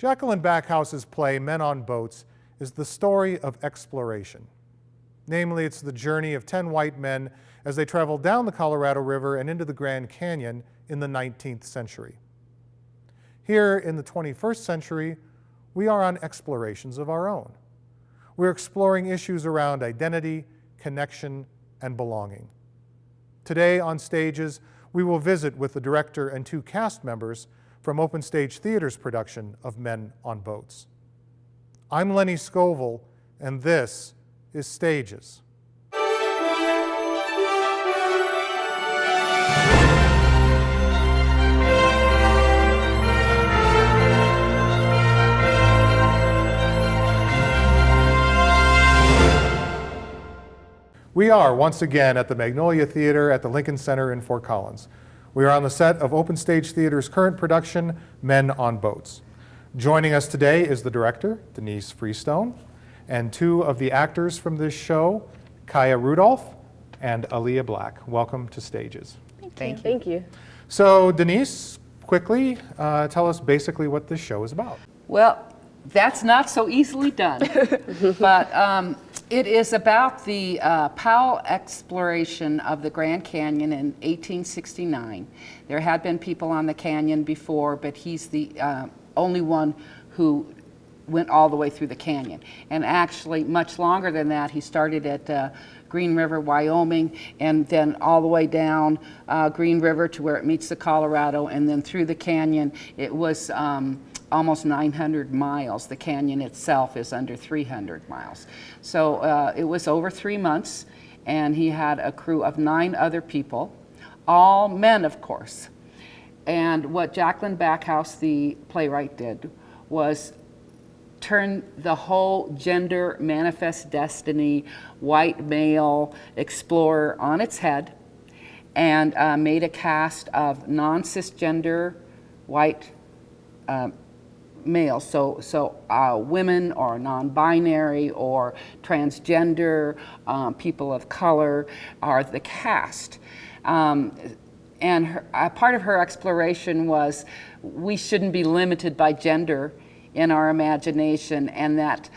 Jaclyn Backhaus's play, Men on Boats, is the story of exploration. Namely, it's the journey of 10 white men as they travel down the Colorado River and into the Grand Canyon in the 19th century. Here in the 21st century, we are on explorations of our own. We're exploring issues around identity, connection, and belonging. Today on Stages, we will visit with the director and 2 cast members from OpenStage Theater's production of Men on Boats. I'm Lenny Scovel, and this is Stages. We are once again at the Magnolia Theater at the Lincoln Center in Fort Collins. We are on the set of OpenStage Theater's current production, Men on Boats. Joining us today is the director, Denise Freestone, and 2 of the actors from this show, Rudolph and Aleah Black. Welcome to Stages. Thank you. So Denise, quickly tell us basically what this show is about. Well, that's not so easily done, but it is about the Powell exploration of the Grand Canyon in 1869. There had been people on the canyon before, but he's the only one who went all the way through the canyon. And actually, much longer than that, he started at Green River, Wyoming, and then all the way down Green River to where it meets the Colorado, and then through the canyon. It was almost 900 miles. The canyon itself is under 300 miles. So it was over 3 months, and he had a crew of 9 other people, all men, of course. And what Jaclyn Backhaus, the playwright, did was turn the whole gender manifest destiny, white male explorer on its head, and made a cast of non-cisgender white males, so women or non-binary or transgender, people of color are the cast. And part of her exploration was we shouldn't be limited by gender in our imagination, and that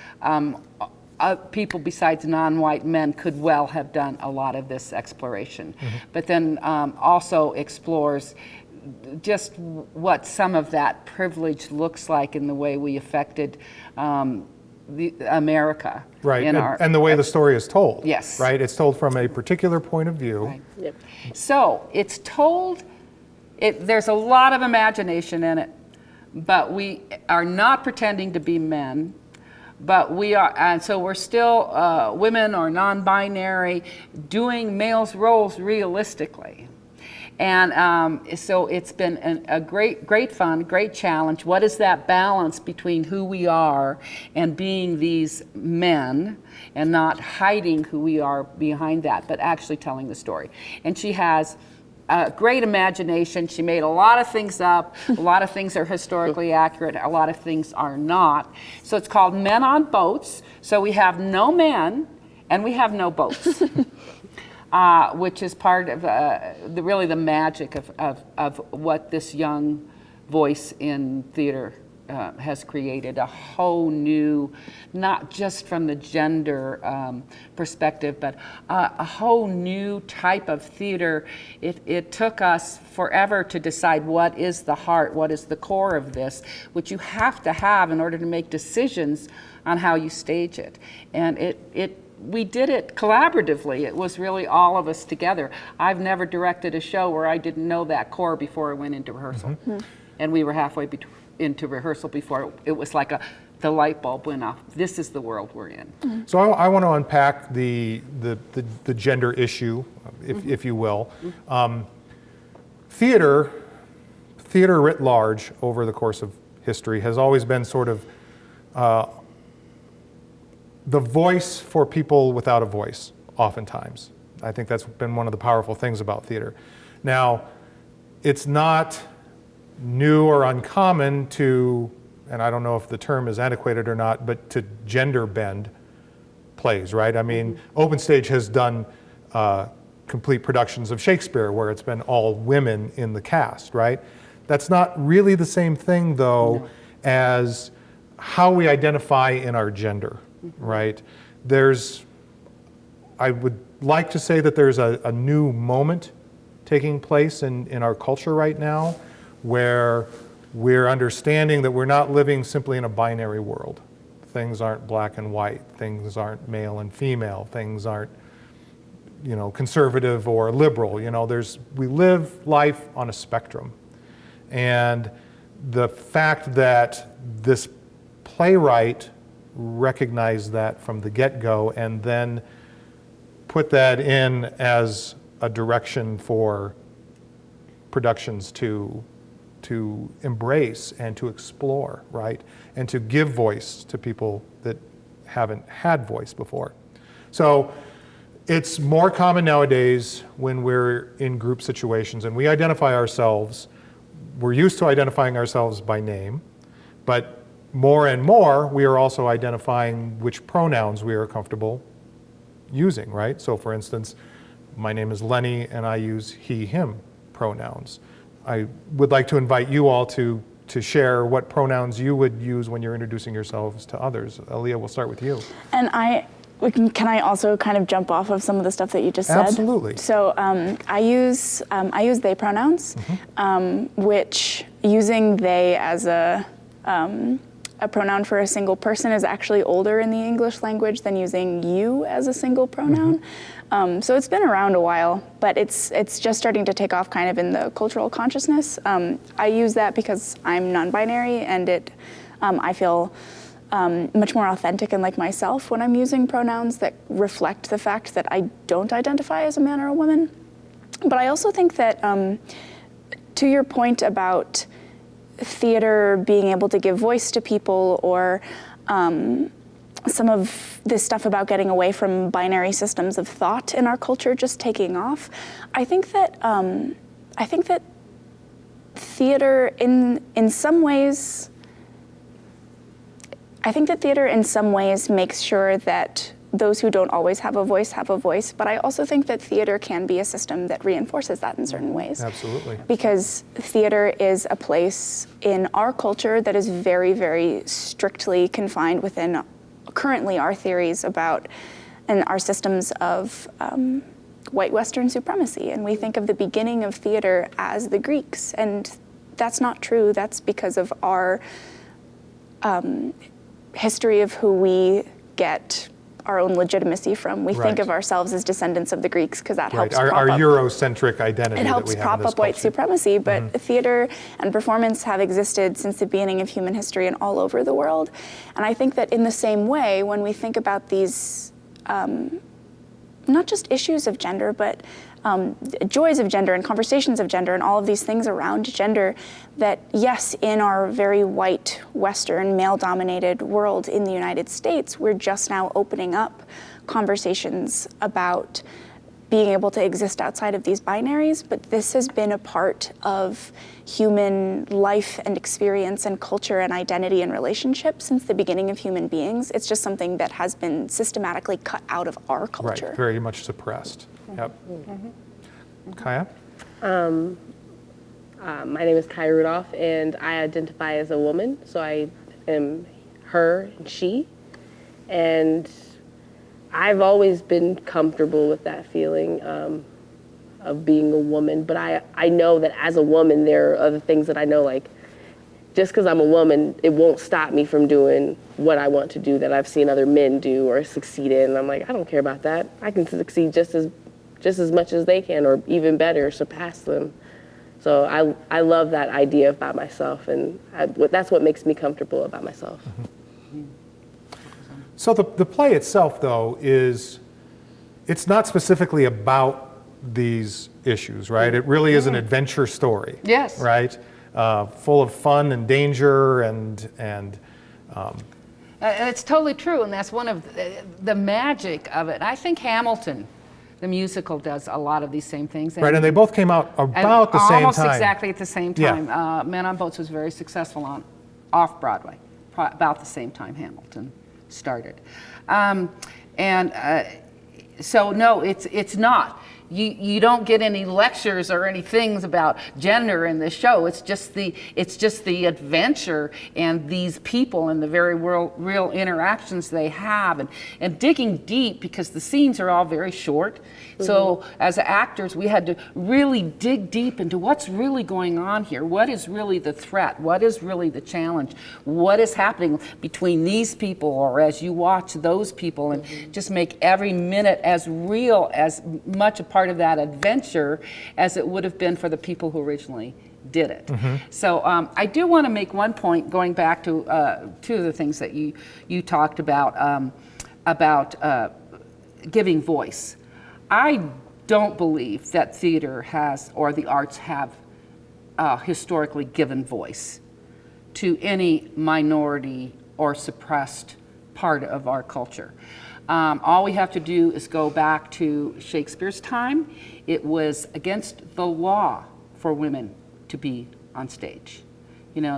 people besides non-white men could well have done a lot of this exploration. Mm-hmm. But then also explores just what some of that privilege looks like in the way we affected America. Right, and the way the story is told. Yes. Right, it's told from a particular point of view. Right. Yep. So it's told, there's a lot of imagination in it, but we are not pretending to be men. But we are, and so we're still women or non-binary doing males' roles realistically. And so it's been a great fun, great challenge. What is that balance between who we are and being these men and not hiding who we are behind that, but actually telling the story? And she has a great imagination. She made a lot of things up. A lot of things are historically accurate. A lot of things are not. So it's called Men on Boats. So we have no men and we have no boats. Which is part of really the magic of what this young voice in theater has created. A whole new, not just from the gender perspective, but a whole new type of theater. It took us forever to decide what is the heart, what is the core of this, which you have to have in order to make decisions on how you stage it. And we did it collaboratively. It was really all of us together. I've never directed a show where I didn't know that core before I went into rehearsal. Mm-hmm. And we were halfway into rehearsal before it was like the light bulb went off. This is the world we're in. Mm-hmm. So I want to unpack the gender issue, if you will. Mm-hmm. Theater writ large over the course of history has always been sort of the voice for people without a voice, oftentimes. I think that's been one of the powerful things about theater. Now, it's not new or uncommon to, and I don't know if the term is antiquated or not, but to gender bend plays, right? I mean, OpenStage has done complete productions of Shakespeare where it's been all women in the cast, right? That's not really the same thing, though. No. as how we identify in our gender, right? I would like to say that there's a new moment taking place in our culture right now, where we're understanding that we're not living simply in a binary world. Things aren't black and white, things aren't male and female, things aren't, conservative or liberal. We live life on a spectrum. And the fact that this playwright recognized that from the get-go and then put that in as a direction for productions to embrace and to explore, right? And to give voice to people that haven't had voice before. So it's more common nowadays when we're in group situations and we identify ourselves. We're used to identifying ourselves by name, but more and more we are also identifying which pronouns we are comfortable using, right? So for instance, my name is Lenny and I use he, him pronouns. I would like to invite you all to share what pronouns you would use when you're introducing yourselves to others. Aleah, we'll start with you. And can I also kind of jump off of some of the stuff that you just said? Absolutely. So I use they pronouns, which using they as a pronoun for a single person is actually older in the English language than using you as a single pronoun. So it's been around a while, but it's just starting to take off kind of in the cultural consciousness. I use that because I'm non-binary, and I feel much more authentic and like myself when I'm using pronouns that reflect the fact that I don't identify as a man or a woman. But I also think that, to your point about theater being able to give voice to people, or some of this stuff about getting away from binary systems of thought in our culture just taking off, I think that theater in some ways makes sure that those who don't always have a voice, but I also think that theater can be a system that reinforces that in certain ways. Absolutely. Because theater is a place in our culture that is very, very strictly confined within currently our theories about and our systems of white Western supremacy. And we think of the beginning of theater as the Greeks, and that's not true. That's because of our history of who we get our own legitimacy from. We think of ourselves as descendants of the Greeks because that helps our prop up Eurocentric identity. It helps prop up white supremacy, but theater and performance have existed since the beginning of human history and all over the world. And I think that in the same way, when we think about these, not just issues of gender, but joys of gender and conversations of gender and all of these things around gender, that yes, in our very white, Western, male-dominated world in the United States, we're just now opening up conversations about being able to exist outside of these binaries, but this has been a part of human life and experience and culture and identity and relationship since the beginning of human beings. It's just something that has been systematically cut out of our culture. Right, very much suppressed. Yep. Kaya? My name is Kai Rudolph, and I identify as a woman, so I am her and she. And I've always been comfortable with that feeling of being a woman, but I know that as a woman, there are other things that I know, like, just because I'm a woman, it won't stop me from doing what I want to do that I've seen other men do or succeed in. And I'm like, I don't care about that. I can succeed just as much as they can, or even better, surpass them. So I love that idea about myself, and that's what makes me comfortable about myself. So the play itself, though, it's not specifically about these issues, right? It really is an adventure story. Yes. Right? Full of fun and danger and it's totally true, and that's one of the magic of it. I think Hamilton, the musical, does a lot of these same things. Right, and they both came out about the same time. Almost exactly at the same time. Yeah. Men on Boats was very successful off-Broadway, about the same time Hamilton started. So no, it's not. you don't get any lectures or any things about gender in this show. It's just the adventure and these people and the very real interactions they have, and digging deep, because the scenes are all very short. So as actors, we had to really dig deep into what's really going on here. What is really the threat? What is really the challenge? What is happening between these people, or as you watch those people, and just make every minute as real, as much a part of that adventure as it would have been for the people who originally did it. So I do want to make one point, going back to two of the things that you talked about giving voice. I don't believe that theater has, or the arts have, historically given voice to any minority or suppressed part of our culture. All we have to do is go back to Shakespeare's time. It was against the law for women to be on stage.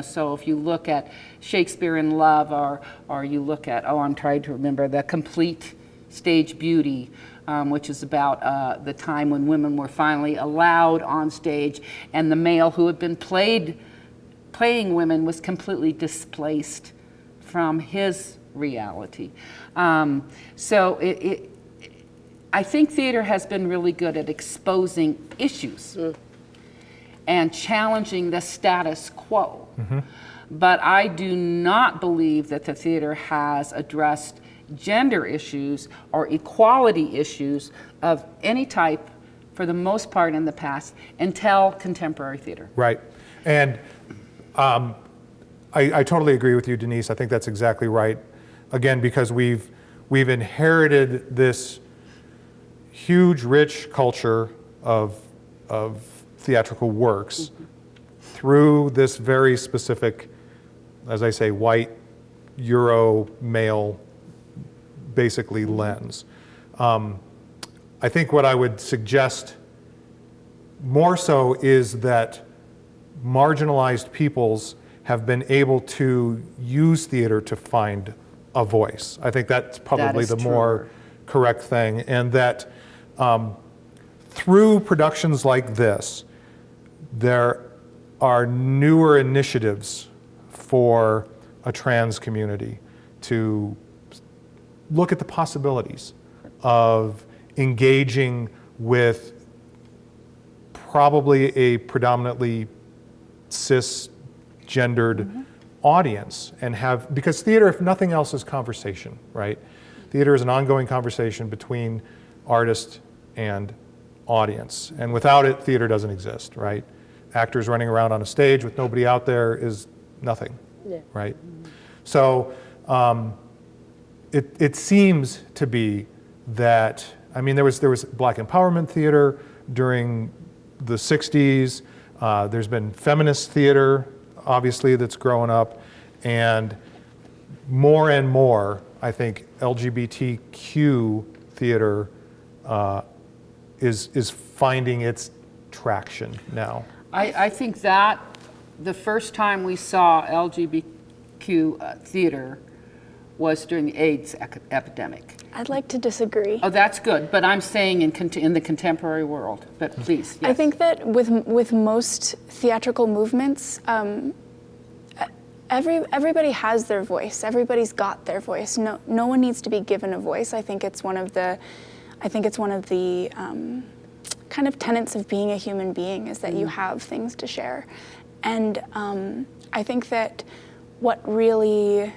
So if you look at Shakespeare in Love, or you look at, I'm trying to remember, The Complete Stage Beauty, which is about the time when women were finally allowed on stage, and the male who had been playing women was completely displaced from his reality. So I think theater has been really good at exposing issues and challenging the status quo. But I do not believe that the theater has addressed gender issues or equality issues of any type, for the most part in the past, until contemporary theater. Right. And I totally agree with you, Denise. I think that's exactly right. Again, because we've inherited this huge, rich culture of theatrical works through this very specific, as I say, white, Euro, male, basically lens. I think what I would suggest more so is that marginalized peoples have been able to use theater to find a voice. I think that's probably the more correct thing, and that through productions like this, there are newer initiatives for a trans community to look at the possibilities of engaging with probably a predominantly cisgendered audience, and have, because theater, if nothing else, is conversation, right? Theater is an ongoing conversation between artist and audience, and without it, theater doesn't exist, right? Actors running around on a stage with nobody out there is nothing, right? So it seems to be that, I mean, there was Black empowerment theater during the 60s. There's been feminist theater, obviously, that's growing up, and more, I think LGBTQ theater is finding its traction now. I think that the first time we saw LGBTQ theater was during the AIDS epidemic. I'd like to disagree. Oh, that's good, but I'm saying in the contemporary world. But please, yes. I think that with most theatrical movements, everybody has their voice. Everybody's got their voice. No one needs to be given a voice. I think it's one of the kind of tenets of being a human being, is that you have things to share. And I think that what really,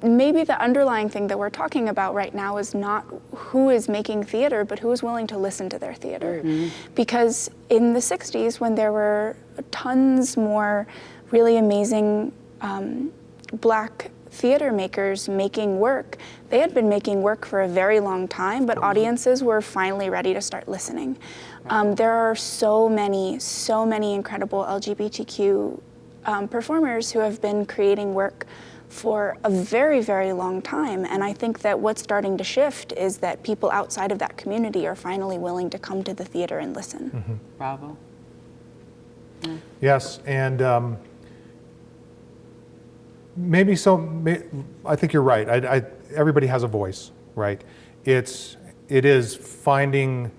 maybe the underlying thing that we're talking about right now is not who is making theater, but who is willing to listen to their theater. Because in the 60s, when there were tons more really amazing Black theater makers making work, they had been making work for a very long time, but audiences were finally ready to start listening. There are so many incredible LGBTQ performers who have been creating work for a very, very long time. And I think that what's starting to shift is that people outside of that community are finally willing to come to the theater and listen. Bravo. Yeah. Yes, and I think you're right. Everybody has a voice, right? It is finding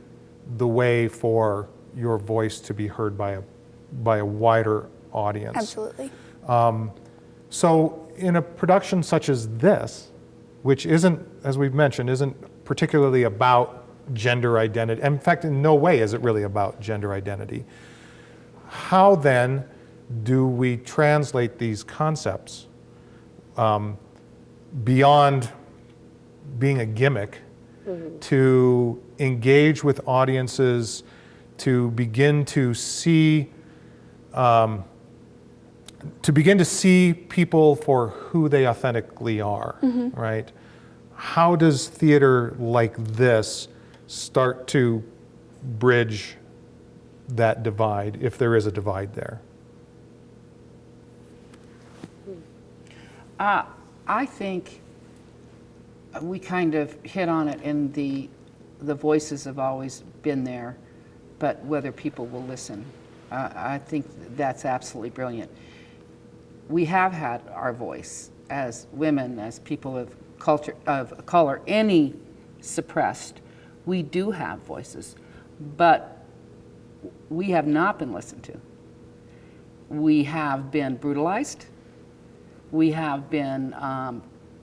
the way for your voice to be heard by a wider audience. Absolutely. So in a production such as this, which isn't, as we've mentioned, isn't particularly about gender identity, in fact, in no way is it really about gender identity, how then do we translate these concepts beyond being a gimmick to engage with audiences, to begin to see people for who they authentically are, right? How does theater like this start to bridge that divide, if there is a divide there? I think we kind of hit on it in the voices have always been there, but whether people will listen. I think that's absolutely brilliant. We have had our voice as women, as people of color, any suppressed. We do have voices, but we have not been listened to. We have been brutalized. We have been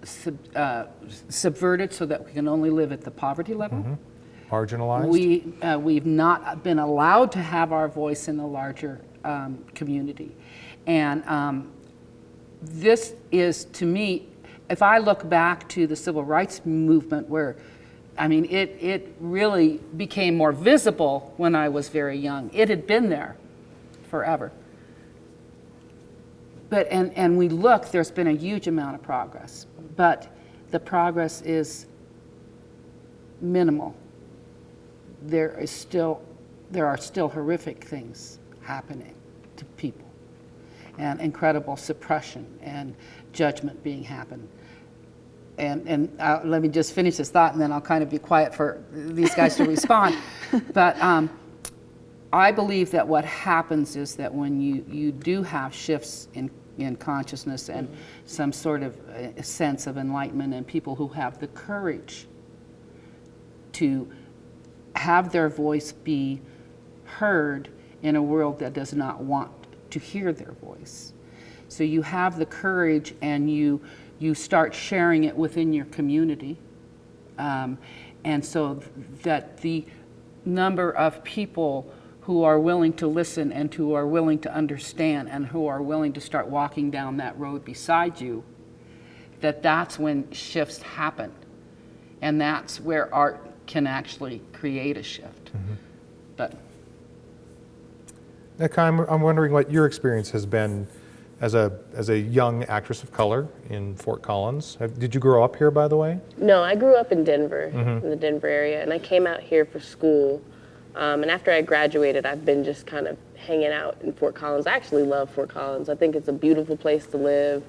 subverted so that we can only live at the poverty level. Marginalized? We've not been allowed to have our voice in the larger community. And this is, to me, if I look back to the civil rights movement where, I mean, it really became more visible when I was very young. It had been there forever. But, and we look, there's been a huge amount of progress, but the progress is minimal. There are still horrific things happening to people, and incredible suppression and judgment being happened. And let me just finish this thought, and then I'll kind of be quiet for these guys to respond. But I believe that what happens is that when you do have shifts in consciousness and some sort of a sense of enlightenment, and people who have the courage to have their voice be heard in a world that does not want to hear their voice. So you have the courage, and you start sharing it within your community. And so that the number of people who are willing to listen and who are willing to understand and who are willing to start walking down that road beside you, that's when shifts happen. And that's where art can actually create a shift. But Nick, I'm wondering what your experience has been as a young actress of color in Fort Collins. Did you grow up here, by the way? No, I grew up in Denver, in the Denver area, and I came out here for school. And after I graduated, I've been just kind of hanging out in Fort Collins. I actually love Fort Collins. I think it's a beautiful place to live,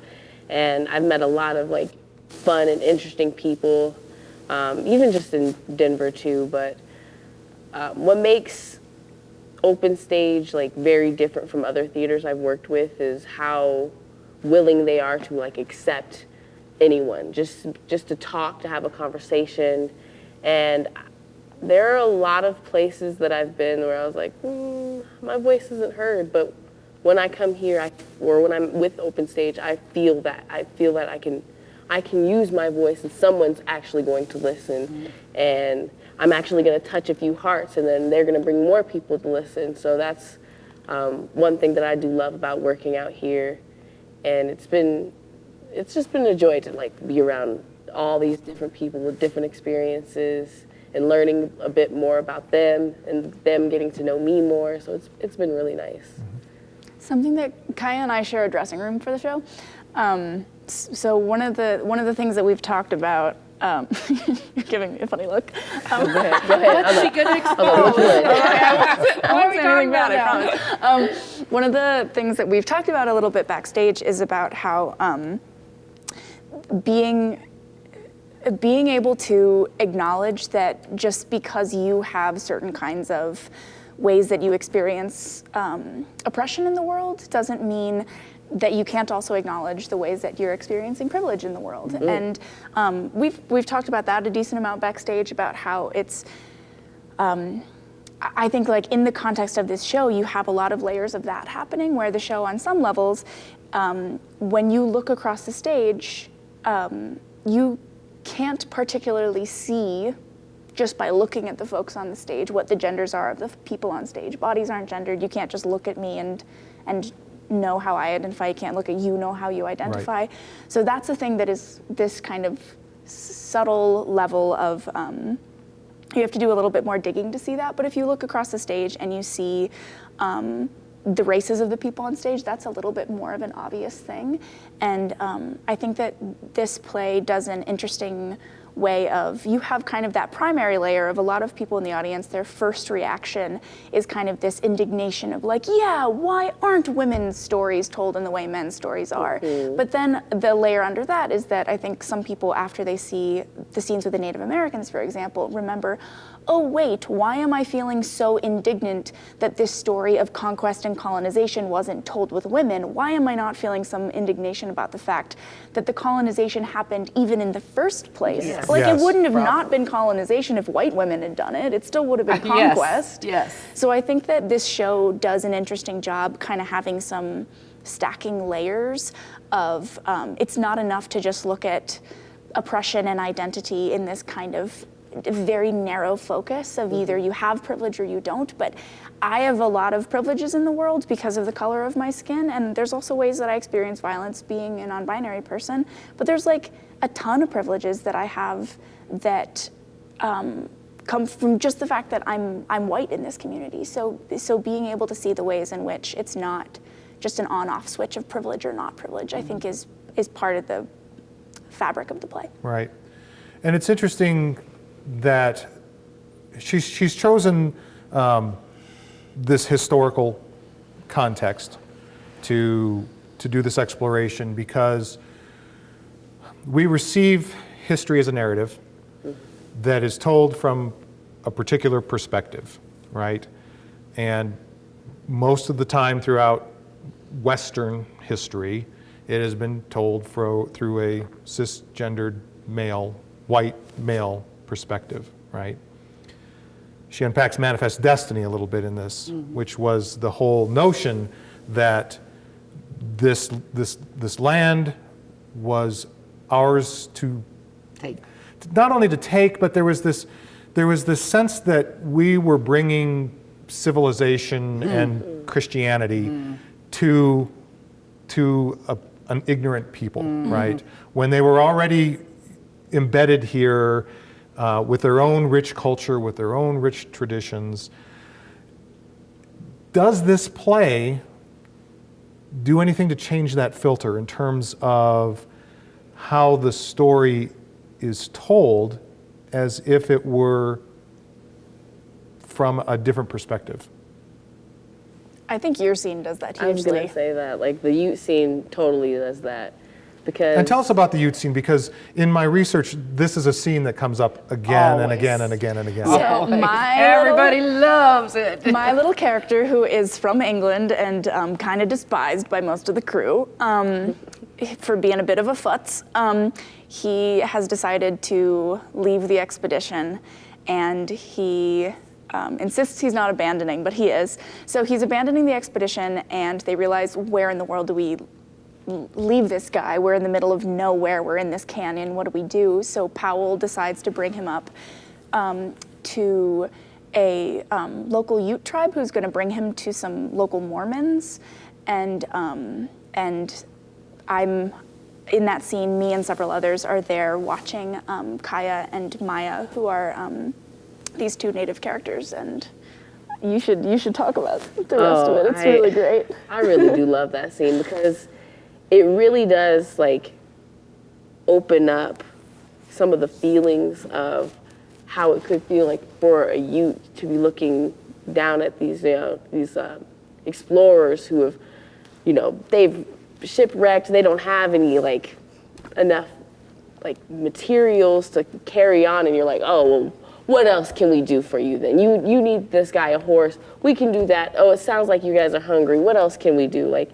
and I've met a lot of like fun and interesting people, even just in Denver too. But what makes OpenStage like very different from other theaters I've worked with is how willing they are to like accept anyone, just to talk, to have a conversation. And there are a lot of places that I've been where I was like, my voice isn't heard. But when I come here, or when I'm with OpenStage, I feel that I can use my voice, and someone's actually going to listen, and I'm actually going to touch a few hearts, and then they're going to bring more people to listen. So that's one thing that I do love about working out here, and it's just been a joy to like be around all these different people with different experiences and learning a bit more about them and them getting to know me more. So it's been really nice. Something that Kaya and I share a dressing room for the show. So one of the things that we've talked about. You're giving me a funny look. Go ahead. what's she gonna expose? I won't say anything bad, I promise. One of the things that we've talked about a little bit backstage is about how being able to acknowledge that just because you have certain kinds of ways that you experience oppression in the world doesn't mean that you can't also acknowledge the ways that you're experiencing privilege in the world. And we've talked about that a decent amount backstage, about how it's I think like in the context of this show, you have a lot of layers of that happening, where the show on some levels, when you look across the stage, you can't particularly see, just by looking at the folks on the stage, what the genders are of the people on stage. Bodies aren't gendered. You can't just look at me and know how I identify. You can't look at you, know how you identify. Right. So that's the thing that is this kind of subtle level of, you have to do a little bit more digging to see that. But if you look across the stage and you see the races of the people on stage, that's a little bit more of an obvious thing. And I think that this play does an interesting way of, you have kind of that primary layer of a lot of people in the audience, their first reaction is kind of this indignation of like, yeah, why aren't women's stories told in the way men's stories are? But then the layer under that is that I think some people, after they see the scenes with the Native Americans, for example, remember, oh wait, why am I feeling so indignant that this story of conquest and colonization wasn't told with women? Why am I not feeling some indignation about the fact that the colonization happened even in the first place? Yes. Like Yes. it wouldn't have not been colonization if white women had done it. It still would have been conquest. Yes. So I think that this show does an interesting job kind of having some stacking layers of, it's not enough to just look at oppression and identity in this kind of very narrow focus of either you have privilege or you don't, but I have a lot of privileges in the world because of the color of my skin, and there's also ways that I experience violence being a non-binary person, but there's like a ton of privileges that I have that come from just the fact that I'm white in this community. So being able to see the ways in which it's not just an on-off switch of privilege or not privilege, I think is part of the fabric of the play. Right. And it's interesting that she's chosen this historical context to do this exploration because we receive history as a narrative that is told from a particular perspective, right? And most of the time throughout Western history, it has been told through a cisgendered male, white male perspective, right? She unpacks manifest destiny a little bit in this, which was the whole notion that this land was ours to Take. not only to take, but there was this sense that we were bringing civilization and Christianity to an ignorant people, right? When they were already embedded here with their own rich culture, with their own rich traditions. Does this play do anything to change that filter in terms of how the story is told as if it were from a different perspective? I think your scene does that I was hugely. gonna say that, like the Ute scene totally does that, because. And tell us about the Ute scene, because in my research, this is a scene that comes up again and again and again and again. So Everybody loves it. my little character, who is from England and kind of despised by most of the crew for being a bit of a futz, he has decided to leave the expedition, and he insists he's not abandoning, but he is. So he's abandoning the expedition, and they realize, where in the world do we leave this guy? We're in the middle of nowhere. We're in this canyon. What do we do? So Powell decides to bring him up to a local Ute tribe who's going to bring him to some local Mormons. And I'm in that scene. Me and several others are there watching Kaya and Maya, who are these two native characters. And you should talk about the rest of it. It's really great. I really do love that scene because it really does like open up some of the feelings of how it could feel like for a Ute to be looking down at these explorers who have, they've shipwrecked. They don't have any like enough like materials to carry on, and you're like, oh, well, what else can we do for you then? You need this guy a horse. We can do that. Oh, it sounds like you guys are hungry. What else can we do? Like,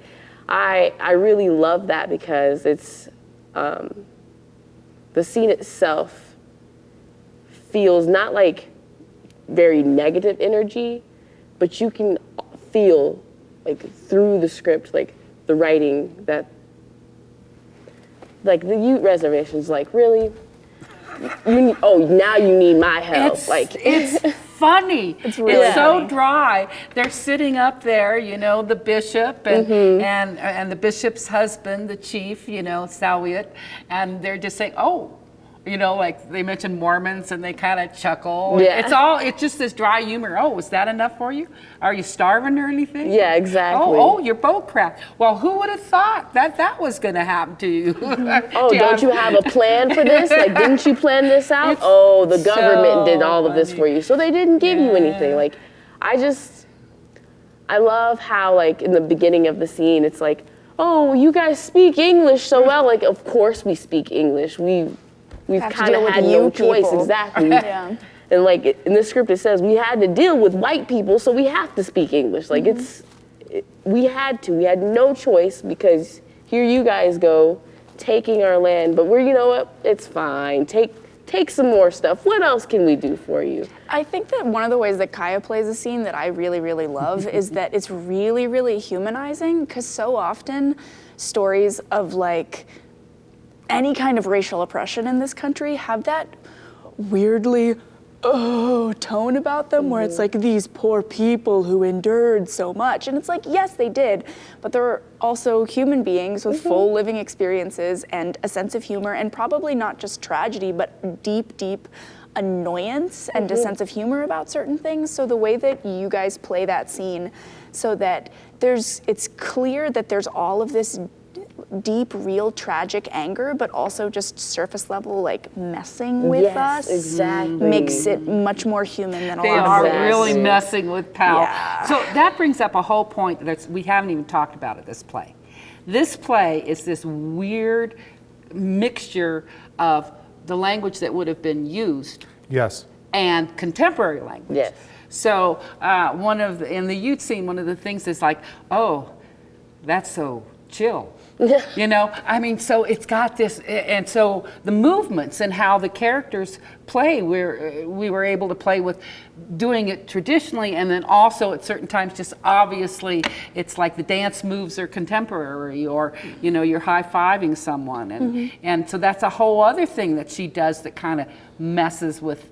I really love that because it's the scene itself feels not like very negative energy, but you can feel like through the script, like the writing, that like the Ute reservation's like, really? Now you need my help. It's funny. It's really It's so funny. dry. They're sitting up there, you know, the bishop and the bishop's husband, the chief, you know, Sawiat, and they're just saying, oh, you know, like they mention Mormons and they kind of chuckle. Yeah. It's just this dry humor. Oh, was that enough for you? Are you starving or anything? Yeah, exactly. Oh, your boat cracked. Well, who would have thought that was going to happen to you? Oh, don't you have a plan for this? Like, didn't you plan this out? Oh, the government did all of this for you, so they didn't give you anything. Like, I love how, like, in the beginning of the scene, it's like, oh, you guys speak English so well. Like, of course we speak English. We've Have to kind deal of with had you no choice, people. exactly. Yeah. And like in the script, it says we had to deal with white people, so we have to speak English. Like we had no choice because here you guys go, taking our land. But you know what? It's fine. Take some more stuff. What else can we do for you? I think that one of the ways that Kaya plays a scene that I really, really love is that it's really, really humanizing, because so often stories of like any kind of racial oppression in this country have that weirdly tone about them where it's like these poor people who endured so much. And it's like, yes, they did, but they're also human beings with full living experiences and a sense of humor, and probably not just tragedy, but deep, deep annoyance and a sense of humor about certain things. So the way that you guys play that scene so that it's clear that there's all of this deep, real, tragic anger, but also just surface level, like messing with us. Exactly. Makes it much more human than a They lot are of really messing with power. Yeah. So that brings up a whole point that we haven't even talked about at this play. This play is this weird mixture of the language that would have been used Yes. and contemporary language. Yes. So in the Ute scene, one of the things is like, oh, that's so chill. You know, I mean, so it's got this, and so the movements and how the characters play, we were able to play with doing it traditionally, and then also at certain times, just obviously, it's like the dance moves are contemporary, or you know, you're high-fiving someone, and so that's a whole other thing that she does that kind of messes with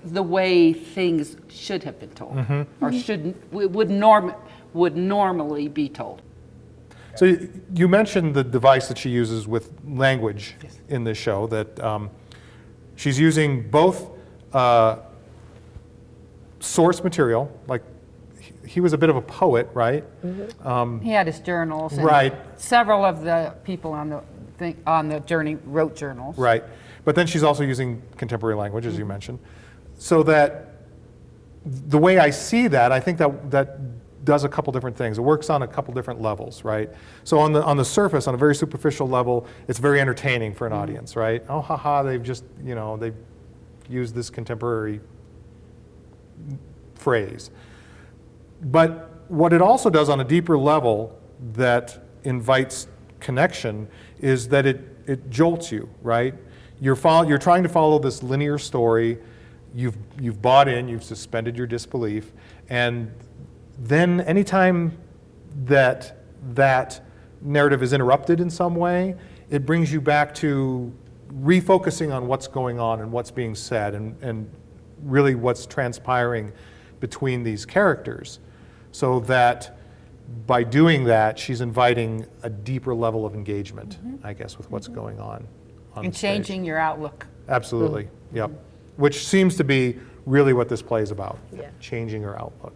the way things should have been told, or would normally be told. So you mentioned the device that she uses with language in this show, that she's using both source material, like he was a bit of a poet, right? He had his journals, and Right. several of the people on the journey wrote journals. Right. But then she's also using contemporary language, as you mentioned. So that the way I see that, I think that does a couple different things. It works on a couple different levels, right? So on the surface, on a very superficial level, it's very entertaining for an audience, right? Oh, haha, they've just, you know, they've used this contemporary phrase. But what it also does on a deeper level that invites connection is that it jolts you, right? You're trying to follow this linear story. You've bought in, you've suspended your disbelief, and then anytime that narrative is interrupted in some way, it brings you back to refocusing on what's going on and what's being said, and really what's transpiring between these characters, so that by doing that, she's inviting a deeper level of engagement, I guess, with what's going on And stage. changing your outlook. Absolutely, yep. Which seems to be really what this play is about, Yeah. changing her outlook.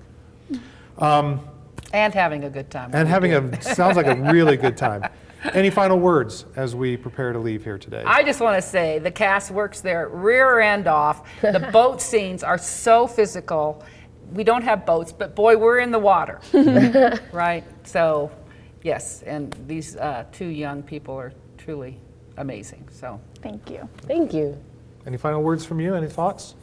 And having a good time. And having sounds like a really good time. Any final words as we prepare to leave here today? I just want to say the cast works their rear end off. The boat scenes are so physical. We don't have boats, but boy, we're in the water, right? So, yes, and these two young people are truly amazing. So, Thank you. Thank you. Any final words from you? Any thoughts?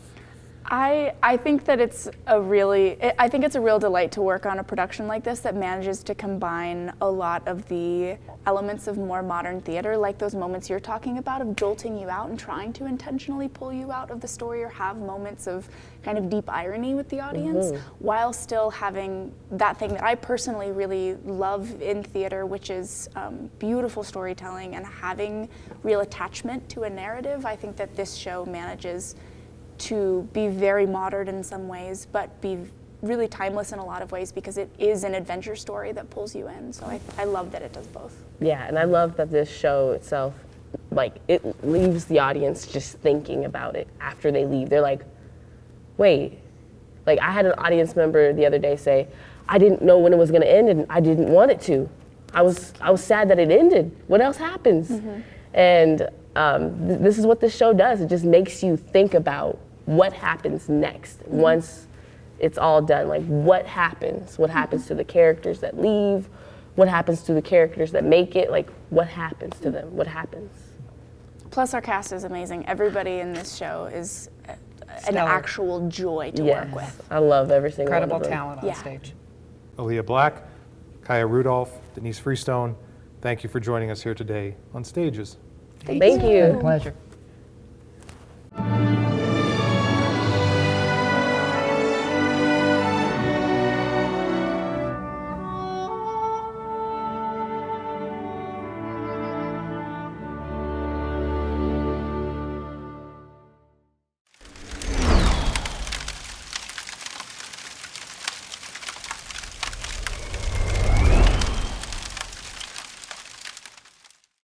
I think that it's a real delight to work on a production like this that manages to combine a lot of the elements of more modern theater, like those moments you're talking about of jolting you out and trying to intentionally pull you out of the story or have moments of kind of deep irony with the audience, while still having that thing that I personally really love in theater, which is beautiful storytelling and having real attachment to a narrative. I think that this show manages to be very modern in some ways, but be really timeless in a lot of ways because it is an adventure story that pulls you in. So I love that it does both. Yeah, and I love that this show itself, like, it leaves the audience just thinking about it after they leave. They're like, wait. Like, I had an audience member the other day say, I didn't know when it was gonna end and I didn't want it to. I was sad that it ended. What else happens? And this is what this show does. It just makes you think about what happens next once it's all done. Like, what happens? What happens to the characters that leave? What happens to the characters that make it? Like, what happens to them? What happens? Plus, our cast is amazing. Everybody in this show is an Stellar. actual joy to work with. I love every single Incredible one of them. talent on Yeah. stage. Aleah Black, Kaya Rudolph, Denise Freestone, thank you for joining us here today on Stages. Thank you. Pleasure.